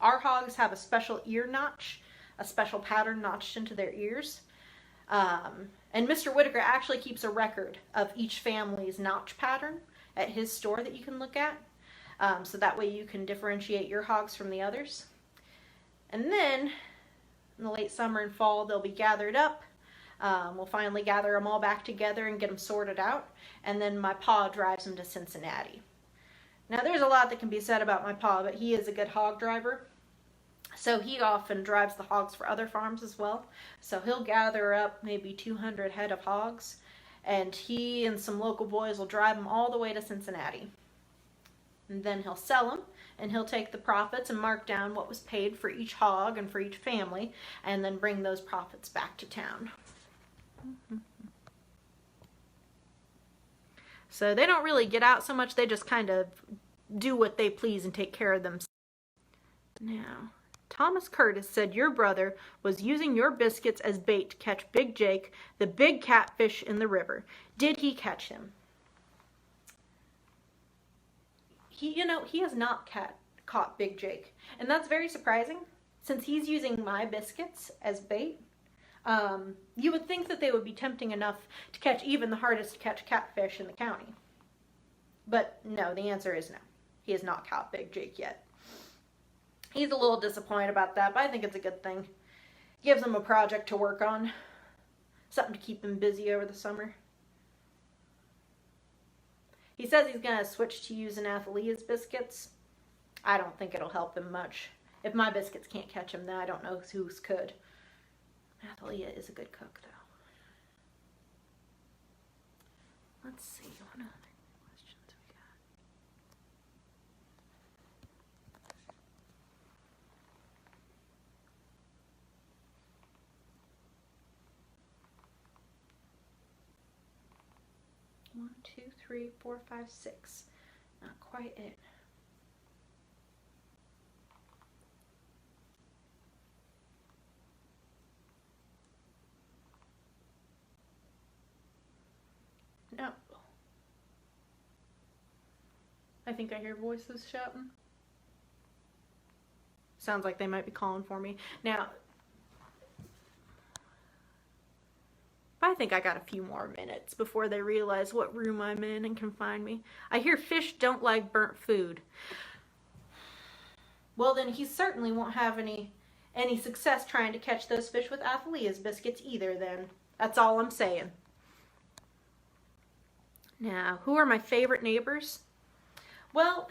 our hogs have a special ear notch, a special pattern notched into their ears. And Mr. Whitaker actually keeps a record of each family's notch pattern at his store that you can look at. So that way you can differentiate your hogs from the others. And then in the late summer and fall, they'll be gathered up. We'll finally gather them all back together and get them sorted out. And then my pa drives them to Cincinnati. Now, there's a lot that can be said about my pa, but he is a good hog driver. So he often drives the hogs for other farms as well. So he'll gather up maybe 200 head of hogs, and he and some local boys will drive them all the way to Cincinnati. And then he'll sell them, and he'll take the profits and mark down what was paid for each hog and for each family, and then bring those profits back to town. So they don't really get out so much, they just kind of do what they please and take care of themselves. Now, Thomas Curtis said your brother was using your biscuits as bait to catch Big Jake, the big catfish in the river. Did he catch him? He has not caught Big Jake. And that's very surprising, since he's using my biscuits as bait. You would think that they would be tempting enough to catch even the hardest to catch catfish in the county. But no, the answer is no. He has not caught Big Jake yet. He's a little disappointed about that, but I think it's a good thing. Gives him a project to work on. Something to keep him busy over the summer. He says he's going to switch to using Athalea's biscuits. I don't think it'll help him much. If my biscuits can't catch him, then I don't know whose could. Athalea is a good cook, though. Let's see, what other questions we got. 1, 2, 3, 4, 5, 6. Not quite it. No. I think I hear voices shouting. Sounds like they might be calling for me. Now, I think I got a few more minutes before they realize what room I'm in and can find me. I hear fish don't like burnt food. Well, then he certainly won't have any success trying to catch those fish with Athalea's biscuits either, then. That's all I'm saying. Now, who are my favorite neighbors? Well,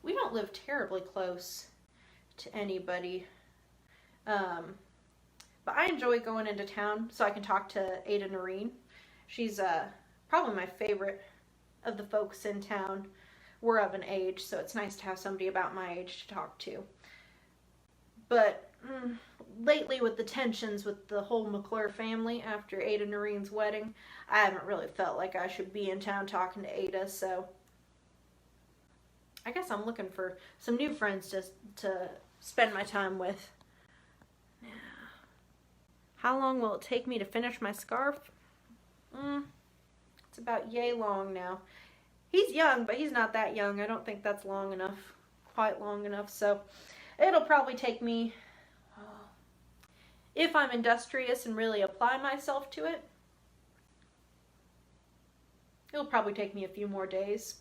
we don't live terribly close to anybody. But I enjoy going into town so I can talk to Ada Noreen. She's probably my favorite of the folks in town. We're of an age, so it's nice to have somebody about my age to talk to. But lately, with the tensions with the whole McClure family after Ada Noreen's wedding, I haven't really felt like I should be in town talking to Ada, so I guess I'm looking for some new friends to spend my time with. Now, how long will it take me to finish my scarf? It's about yay long now. He's young, but he's not that young. I don't think that's long enough, quite long enough, so it'll probably take me, if I'm industrious and really apply myself to it, it'll probably take me a few more days.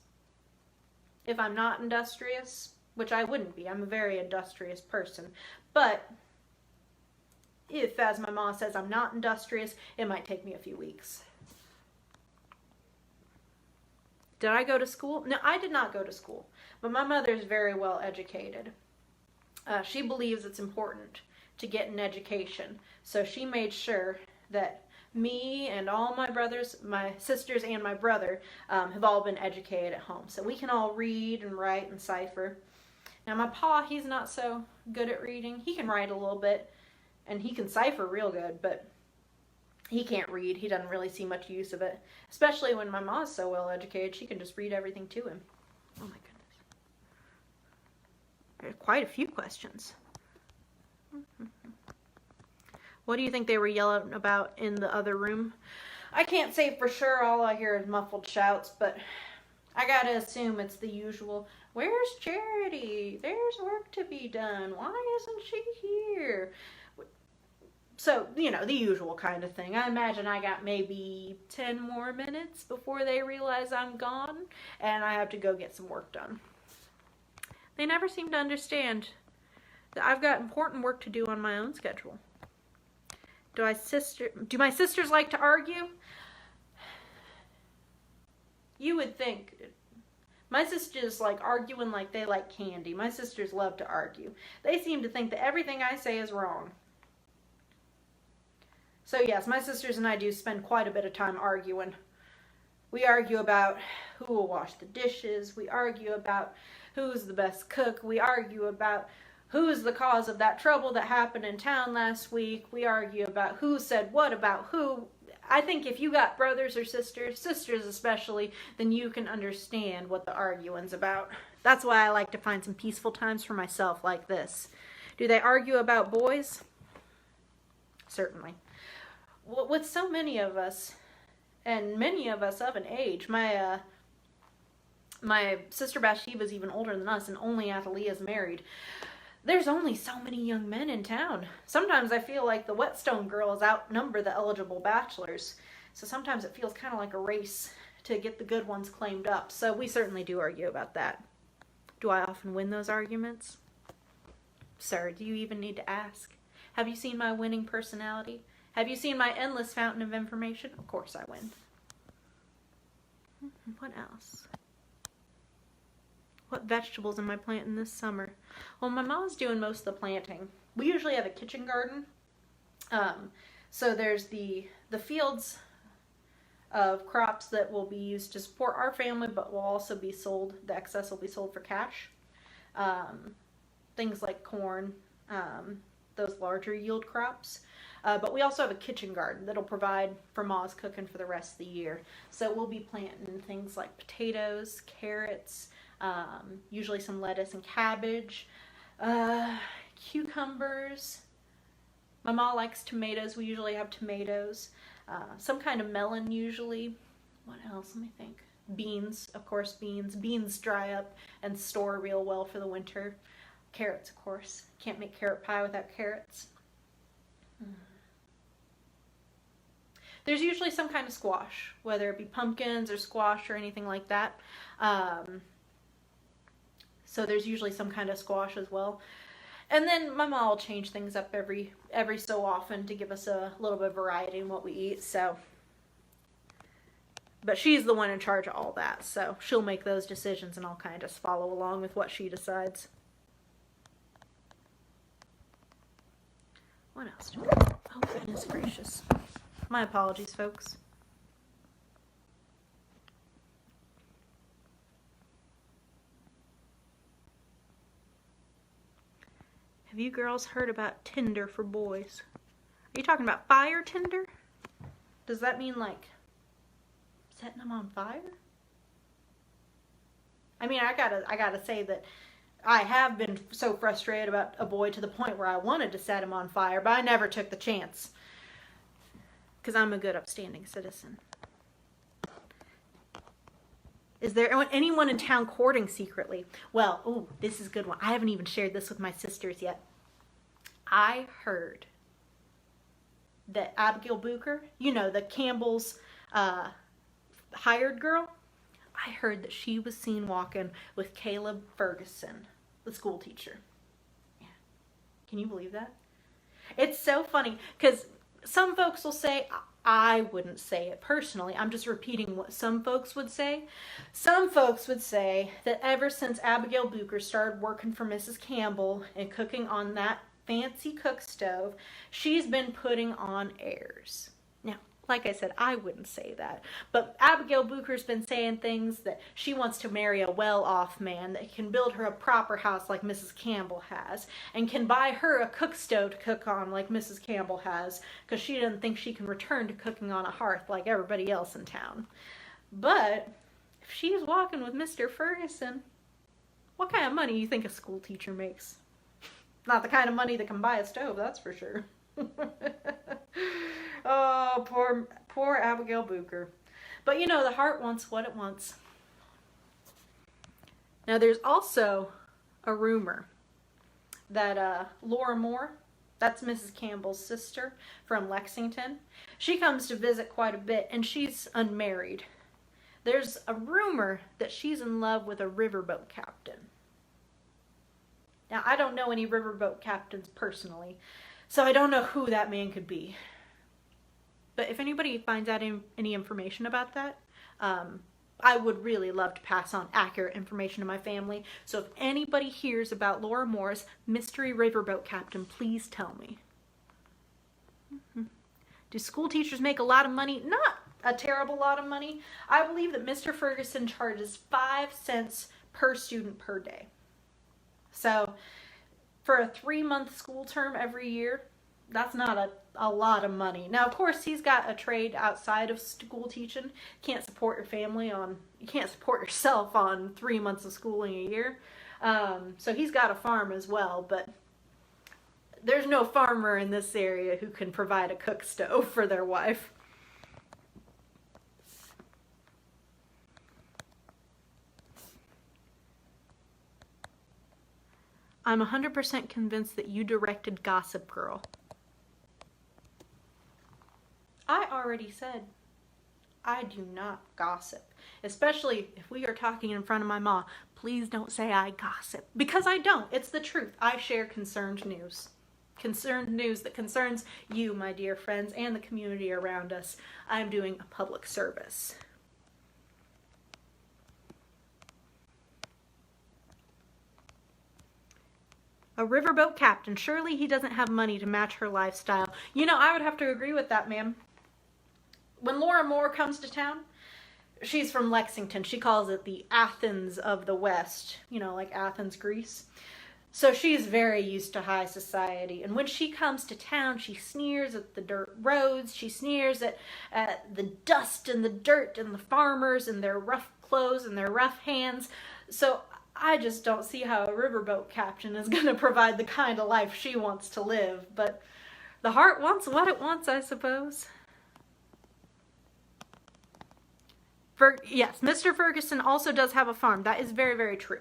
If I'm not industrious, which I wouldn't be, I'm a very industrious person, but if, as my mom says, I'm not industrious, it might take me a few weeks. Did I go to school? No, I did not go to school, but my mother's very well educated. She believes it's important to get an education, so she made sure that me and all my brothers, my sisters and my brother have all been educated at home, so we can all read and write and cipher. Now my pa, he's not so good at reading. He can write a little bit and he can cipher real good, but he can't read. He doesn't really see much use of it, especially when my mom's so well educated. She can just read everything to him. Oh my goodness. There's quite a few questions. What do you think they were yelling about in the other room? I can't say for sure. All I hear is muffled shouts, but I gotta assume it's the usual. Where's Charity? There's work to be done. Why isn't she here? So, you know, the usual kind of thing. I imagine I got maybe 10 more minutes before they realize I'm gone and I have to go get some work done. They never seem to understand that I've got important work to do on my own schedule. Do my sisters like to argue? You would think. My sisters like arguing like they like candy. My sisters love to argue. They seem to think that everything I say is wrong. So yes, my sisters and I do spend quite a bit of time arguing. We argue about who will wash the dishes. We argue about who's the best cook. We argue about who's the cause of that trouble that happened in town last week. We argue about who said what about who. I think if you got brothers or sisters especially, then you can understand what the arguing's about. That's why I like to find some peaceful times for myself like this. Do they argue about boys? Certainly. With so many of us, and many of us of an age, my sister Bathsheba's even older than us, and only Athaliah's married. There's only so many young men in town. Sometimes I feel like the Whetstone girls outnumber the eligible bachelors. So sometimes it feels kind of like a race to get the good ones claimed up. So we certainly do argue about that. Do I often win those arguments? Sir, do you even need to ask? Have you seen my winning personality? Have you seen my endless fountain of information? Of course I win. What else? What vegetables am I planting this summer? Well, my mom's doing most of the planting. We usually have a kitchen garden. So there's the fields of crops that will be used to support our family, but will also be sold. The excess will be sold for cash. Things like corn, those larger yield crops. But we also have a kitchen garden that'll provide for Ma's cooking for the rest of the year. So we'll be planting things like potatoes, carrots, usually some lettuce and cabbage, cucumbers. My mom likes tomatoes. We usually have tomatoes. Some kind of melon usually. What else? Let me think. Beans, of course, beans. Beans dry up and store real well for the winter. Carrots, of course. Can't make carrot pie without carrots. There's usually some kind of squash, whether it be pumpkins or squash or anything like that. So there's usually some kind of squash as well. And then my mom will change things up every so often to give us a little bit of variety in what we eat. So, but she's the one in charge of all that. So she'll make those decisions and I'll kind of just follow along with what she decides. What else do we have? Oh, goodness gracious. My apologies, folks. Have you girls heard about Tinder for boys? Are you talking about fire Tinder? Does that mean like setting them on fire? I mean, I gotta say that I have been so frustrated about a boy to the point where I wanted to set him on fire, but I never took the chance. Because I'm a good, upstanding citizen. Is there anyone in town courting secretly? Well, ooh, this is a good one. I haven't even shared this with my sisters yet. I heard that Abigail Booker, you know, the Campbell's hired girl, I heard that she was seen walking with Caleb Ferguson, the school teacher. Yeah. Can you believe that? It's so funny because some folks will say, I wouldn't say it personally. I'm just repeating what some folks would say. Some folks would say that ever since Abigail Booker started working for Mrs. Campbell and cooking on that fancy cook stove, she's been putting on airs. Now, like I said, I wouldn't say that. But Abigail Booker's been saying things that she wants to marry a well-off man that can build her a proper house like Mrs. Campbell has, and can buy her a cook stove to cook on like Mrs. Campbell has, because she doesn't think she can return to cooking on a hearth like everybody else in town. But if she's walking with Mr. Ferguson, what kind of money do you think a school teacher makes? Not the kind of money that can buy a stove, that's for sure. Oh, poor Abigail Booker. But you know, the heart wants what it wants. Now there's also a rumor that Laura Moore, that's Mrs. Campbell's sister from Lexington, she comes to visit quite a bit and she's unmarried. There's a rumor that she's in love with a riverboat captain. Now I don't know any riverboat captains personally, so I don't know who that man could be. But if anybody finds out any information about that, I would really love to pass on accurate information to my family. So if anybody hears about Laura Moore's mystery riverboat captain, please tell me. Do school teachers make a lot of money? Not a terrible lot of money. I believe that Mr. Ferguson charges 5 cents per student per day. So for a 3-month school term every year, that's not a lot of money. Now, of course, he's got a trade outside of school teaching. You can't support your family you can't support yourself on 3 months of schooling a year. So he's got a farm as well, but there's no farmer in this area who can provide a cook stove for their wife. I'm 100% convinced that you directed Gossip Girl. I already said I do not gossip. Especially if we are talking in front of my mom. Please don't say I gossip. Because I don't. It's the truth. I share concerned news. Concerned news that concerns you, my dear friends, and the community around us. I'm doing a public service. A riverboat captain. Surely he doesn't have money to match her lifestyle. You know, I would have to agree with that, ma'am. When Laura Moore comes to town, she's from Lexington. She calls it the Athens of the West. You know, like Athens, Greece. So she's very used to high society. And when she comes to town, she sneers at the dirt roads. She sneers at the dust and the dirt and the farmers and their rough clothes and their rough hands. So I just don't see how a riverboat captain is going to provide the kind of life she wants to live. But the heart wants what it wants, I suppose. Yes, Mr. Ferguson also does have a farm. That is very, very true.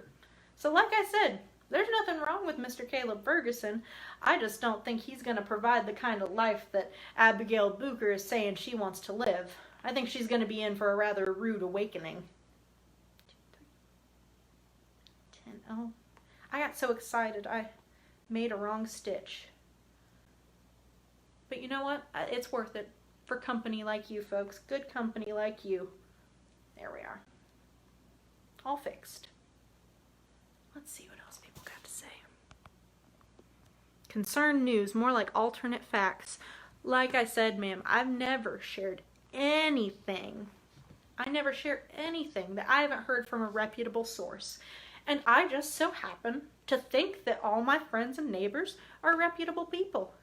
So like I said, there's nothing wrong with Mr. Caleb Ferguson. I just don't think he's going to provide the kind of life that Abigail Booker is saying she wants to live. I think she's going to be in for a rather rude awakening. 10. Oh, I got so excited I made a wrong stitch. But you know what? It's worth it for company like you folks. Good company like you. There we are. All fixed. Let's see what else people got to say. Concerned news, more like alternate facts. Like I said, ma'am, I've never shared anything. I never share anything that I haven't heard from a reputable source. And I just so happen to think that all my friends and neighbors are reputable people.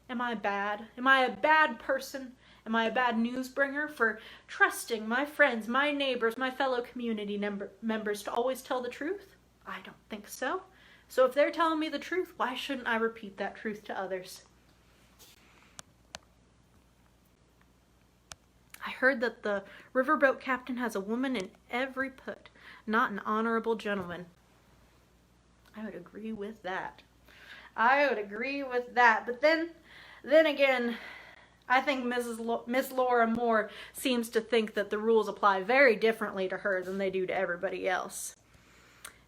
Am I bad? Am I a bad person? Am I a bad news bringer for trusting my friends, my neighbors, my fellow community members to always tell the truth? I don't think so. So if they're telling me the truth, why shouldn't I repeat that truth to others? I heard that the riverboat captain has a woman in every put, not an honorable gentleman. I would agree with that. I would agree with that. But then again, I think Miss Laura Moore seems to think that the rules apply very differently to her than they do to everybody else.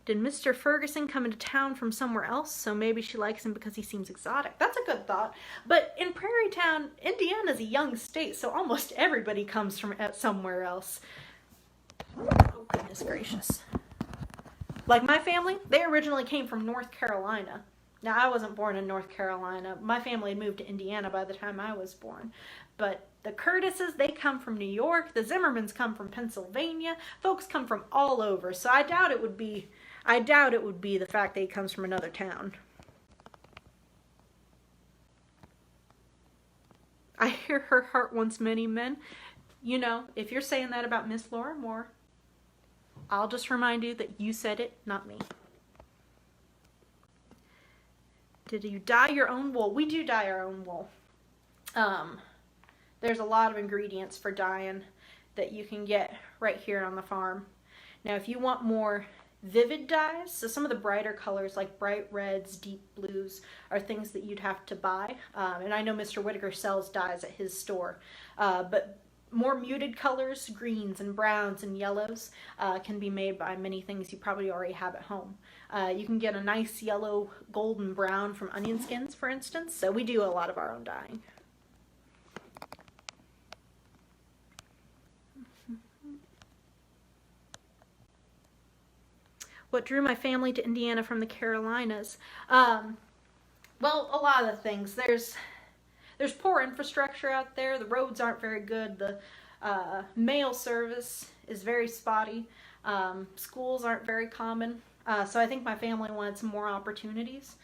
Did Mr. Ferguson come into town from somewhere else? So maybe she likes him because he seems exotic. That's a good thought. But in Prairie Town, Indiana's a young state, so almost everybody comes from somewhere else. Oh, goodness gracious. Like my family, they originally came from North Carolina. Now, I wasn't born in North Carolina. My family had moved to Indiana by the time I was born. But the Curtises, they come from New York. The Zimmermans come from Pennsylvania. Folks come from all over. So I doubt it would be the fact that he comes from another town. I hear her heart wants many men. You know, if you're saying that about Miss Laura Moore, I'll just remind you that you said it, not me. Did you dye your own wool? We do dye our own wool. There's a lot of ingredients for dyeing that you can get right here on the farm. Now, if you want more vivid dyes, so some of the brighter colors like bright reds, deep blues are things that you'd have to buy. And I know Mr. Whitaker sells dyes at his store. But more muted colors, greens and browns and yellows, can be made by many things you probably already have at home. You can get a nice yellow, golden brown from onion skins, for instance. So we do a lot of our own dyeing. What drew my family to Indiana from the Carolinas? Well, a lot of things. There's poor infrastructure out there. The roads aren't very good. The mail service is very spotty. Schools aren't very common. So I think my family wanted some more opportunities.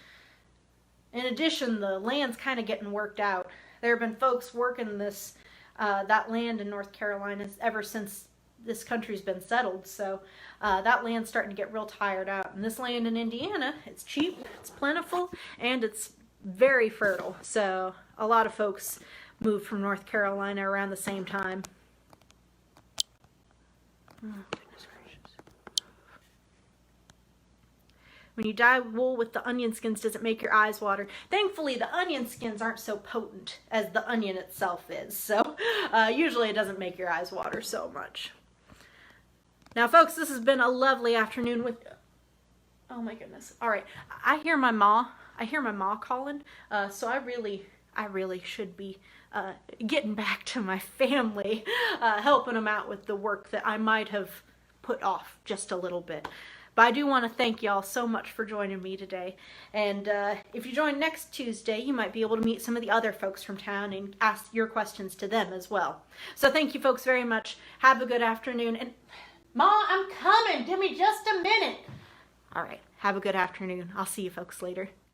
In addition, the land's kind of getting worked out. There have been folks working that land in North Carolina ever since this country's been settled. So that land's starting to get real tired out. And this land in Indiana, it's cheap, it's plentiful, and it's very fertile. So a lot of folks moved from North Carolina around the same time. Oh, goodness gracious. When you dye wool with the onion skins, does it make your eyes water? Thankfully, the onion skins aren't so potent as the onion itself is. So usually it doesn't make your eyes water so much. Now, folks, this has been a lovely afternoon with... Oh, my goodness. All right. I hear my ma calling, so I really should be getting back to my family, helping them out with the work that I might have put off just a little bit. But I do want to thank y'all so much for joining me today. And if you join next Tuesday, you might be able to meet some of the other folks from town and ask your questions to them as well. So thank you folks very much. Have a good afternoon. And Ma, I'm coming. Give me just a minute. All right. Have a good afternoon. I'll see you folks later.